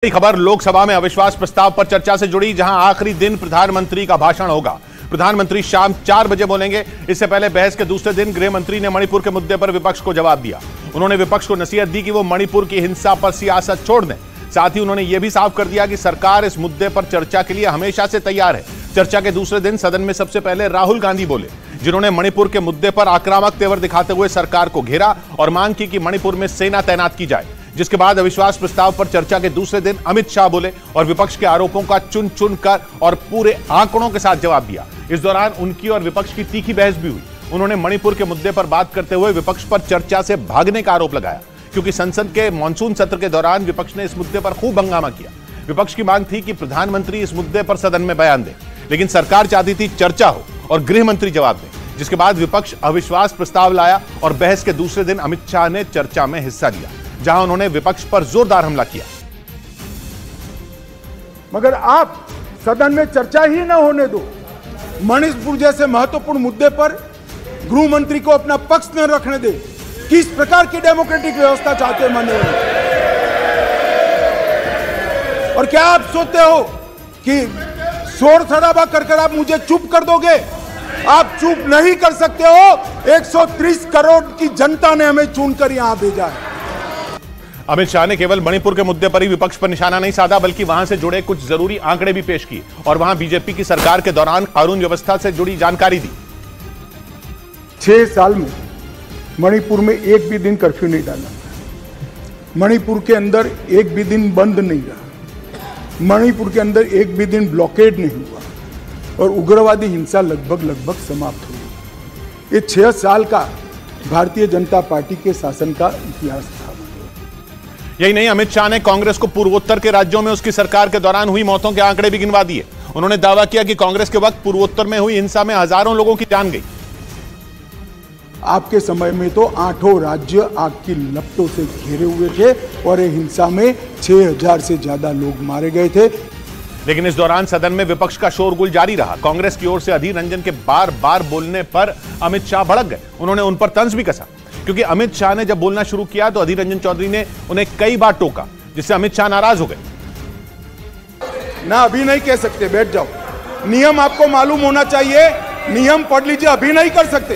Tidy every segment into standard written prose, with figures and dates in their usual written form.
खबर लोकसभा में अविश्वास प्रस्ताव पर चर्चा से जुड़ी, जहां आखिरी दिन प्रधानमंत्री का भाषण होगा। प्रधानमंत्री शाम 4 बजे बोलेंगे। इससे पहले बहस के दूसरे दिन गृह मंत्री ने मणिपुर के मुद्दे पर विपक्ष को जवाब दिया। उन्होंने विपक्ष को नसीहत दी कि वो मणिपुर की हिंसा पर सियासत छोड़ दें। साथ ही उन्होंने यह भी साफ कर दिया कि सरकार इस मुद्दे पर चर्चा के लिए हमेशा से तैयार है। चर्चा के दूसरे दिन सदन में सबसे पहले राहुल गांधी बोले, जिन्होंने मणिपुर के मुद्दे पर आक्रामक तेवर दिखाते हुए सरकार को घेरा और मांग की कि मणिपुर में सेना तैनात की जाए। जिसके बाद अविश्वास प्रस्ताव पर चर्चा के दूसरे दिन अमित शाह बोले और विपक्ष के आरोपों का चुन चुन कर और पूरे आंकड़ों के साथ जवाब दिया। इस दौरान उनकी और विपक्ष की तीखी बहस भी हुई। उन्होंने मणिपुर के मुद्दे पर बात करते हुए विपक्ष पर चर्चा से भागने का आरोप लगाया, क्योंकि संसद के मानसून सत्र के दौरान विपक्ष ने इस मुद्दे पर खूब हंगामा किया। विपक्ष की मांग थी कि प्रधानमंत्री इस मुद्दे पर सदन में बयान दें, लेकिन सरकार चाहती थी चर्चा हो और गृह मंत्री जवाब दें। जिसके बाद विपक्ष अविश्वास प्रस्ताव लाया और बहस के दूसरे दिन अमित शाह ने चर्चा में हिस्सा लिया, जहां उन्होंने विपक्ष पर जोरदार हमला किया। मगर आप सदन में चर्चा ही न होने दो। मणिपुर जैसे महत्वपूर्ण मुद्दे पर गृह मंत्री को अपना पक्ष न रखने दे। किस प्रकार की डेमोक्रेटिक व्यवस्था चाहते हैं माननीय? और क्या आप सोचते हो कि शोर शराबा कर आप मुझे चुप कर दोगे? आप चुप नहीं कर सकते हो। 130 करोड़ की जनता ने हमें चुनकर यहां भेजा है। अमित शाह ने केवल मणिपुर के मुद्दे पर ही विपक्ष पर निशाना नहीं साधा, बल्कि वहां से जुड़े कुछ जरूरी आंकड़े भी पेश किए और वहां बीजेपी की सरकार के दौरान कानून व्यवस्था से जुड़ी जानकारी दी। 6 साल में मणिपुर में एक भी दिन कर्फ्यू नहीं डाला। मणिपुर के अंदर एक भी दिन बंद नहीं रहा। मणिपुर के अंदर एक भी दिन ब्लॉकेड नहीं हुआ और उग्रवादी हिंसा लगभग समाप्त हुई। ये 6 साल का भारतीय जनता पार्टी के शासन का इतिहास था। यही नहीं, अमित शाह ने कांग्रेस को पूर्वोत्तर के राज्यों में उसकी सरकार के दौरान हुई मौतों के आंकड़े भी गिनवा दिए। उन्होंने दावा किया कि कांग्रेस के वक्त पूर्वोत्तर में हुई हिंसा में हजारों लोगों की जान गई। आपके समय में तो 8 राज्य आग की लपटों से घिरे हुए थे और हिंसा में 6000 से ज्यादा लोग मारे गए थे। लेकिन इस दौरान सदन में विपक्ष का शोरगुल जारी रहा। कांग्रेस की ओर से अधीर रंजन के बार बार बोलने पर अमित शाह भड़क गए। उन्होंने उन पर तंज भी कसा, क्योंकि अमित शाह ने जब बोलना शुरू किया तो अधीर रंजन चौधरी ने उन्हें कई बार टोका, जिससे अमित शाह नाराज हो गए। ना अभी नहीं कह सकते, बैठ जाओ। नियम आपको मालूम होना चाहिए, नियम पढ़ लीजिए। अभी नहीं कर सकते।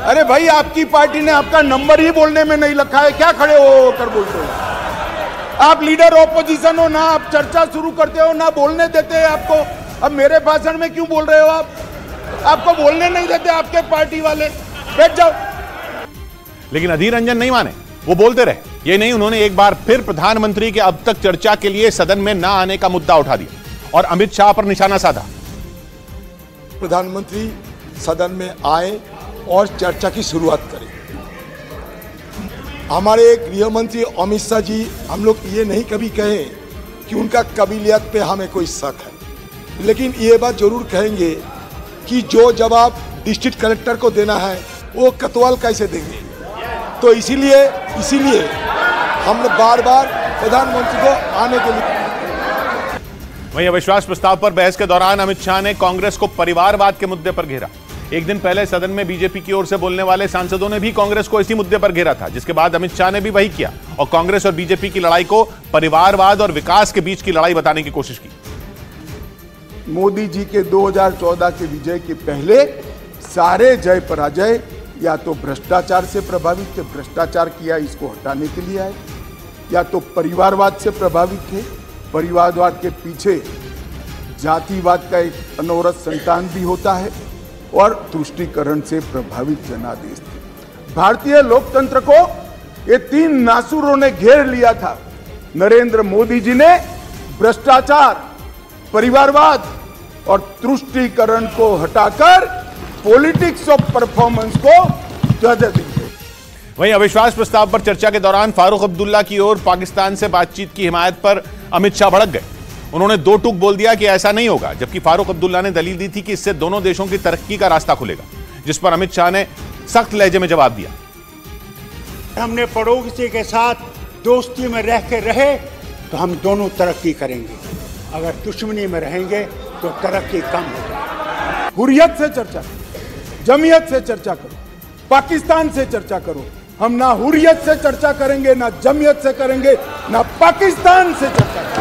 अरे भाई, आपकी पार्टी ने आपका नंबर ही बोलने में नहीं रखा है, क्या खड़े हो कर बोलते हो? आप लीडर ऑपोजिशन हो ना, आप चर्चा शुरू करते हो ना, बोलने देते हैं आपको। अब मेरे भाषण में क्यों बोल रहे हो आप? आपको बोलने नहीं देते आपके पार्टी वाले। बैठ जाओ। लेकिन अधीर रंजन नहीं माने, वो बोलते रहे। ये नहीं, उन्होंने एक बार फिर प्रधानमंत्री के अब तक चर्चा के लिए सदन में न आने का मुद्दा उठा दिया और अमित शाह पर निशाना साधा। प्रधानमंत्री सदन में आए और चर्चा की शुरुआत करें। हमारे गृह मंत्री अमित शाह जी, हम लोग ये नहीं कभी कहे कि उनका काबिलियत पे हमें कोई शक है, लेकिन ये बात जरूर कहेंगे कि जो जवाब डिस्ट्रिक्ट कलेक्टर को देना है वो कोतवाल कैसे देंगे। तो इसीलिए हम बार बार प्रधानमंत्री को आने के लिए। वहीं अविश्वास प्रस्ताव पर बहस के दौरान अमित शाह ने कांग्रेस को परिवारवाद के मुद्दे पर घेरा। एक दिन पहले सदन में बीजेपी की ओर से बोलने वाले सांसदों ने भी कांग्रेस को इसी मुद्दे पर घेरा था, जिसके बाद अमित शाह ने भी वही किया और कांग्रेस और बीजेपी की लड़ाई को परिवारवाद और विकास के बीच की लड़ाई बताने की कोशिश की। मोदी जी के 2014 के विजय के पहले सारे जय पराजय या तो भ्रष्टाचार से प्रभावित थे, भ्रष्टाचार किया, इसको हटाने के लिए आए, या तो परिवारवाद से प्रभावित थे। परिवारवाद के पीछे जातिवाद का एक अनवरत संतान भी होता है और तुष्टीकरण से प्रभावित जनादेश थे। भारतीय लोकतंत्र को ये 3 नासुरों ने घेर लिया था। नरेंद्र मोदी जी ने भ्रष्टाचार, परिवारवाद और तुष्टीकरण को हटाकर पॉलिटिक्स ऑफ परफॉर्मेंस को जगह दी। वहीं अविश्वास प्रस्ताव पर चर्चा के दौरान फारूक अब्दुल्ला की ओर पाकिस्तान से बातचीत की हिमायत पर अमित शाह भड़क गए। उन्होंने 2 टूक बोल दिया कि ऐसा नहीं होगा, जबकि फारूक अब्दुल्ला ने दलील दी थी कि इससे दोनों देशों की तरक्की का रास्ता खुलेगा, जिस पर अमित शाह ने सख्त लहजे में जवाब दिया। हमने पड़ोसी के साथ दोस्ती में रह के रहे तो हम दोनों तरक्की करेंगे। अगर दुश्मनी में रहेंगे तो तरक्की कम हो जाएगी। हुर्रियत से चर्चा करो, जमीयत से चर्चा करो, पाकिस्तान से चर्चा करो, हम ना हुर्रियत से चर्चा करेंगे, ना जमियत से करेंगे, ना पाकिस्तान से चर्चा करेंगे।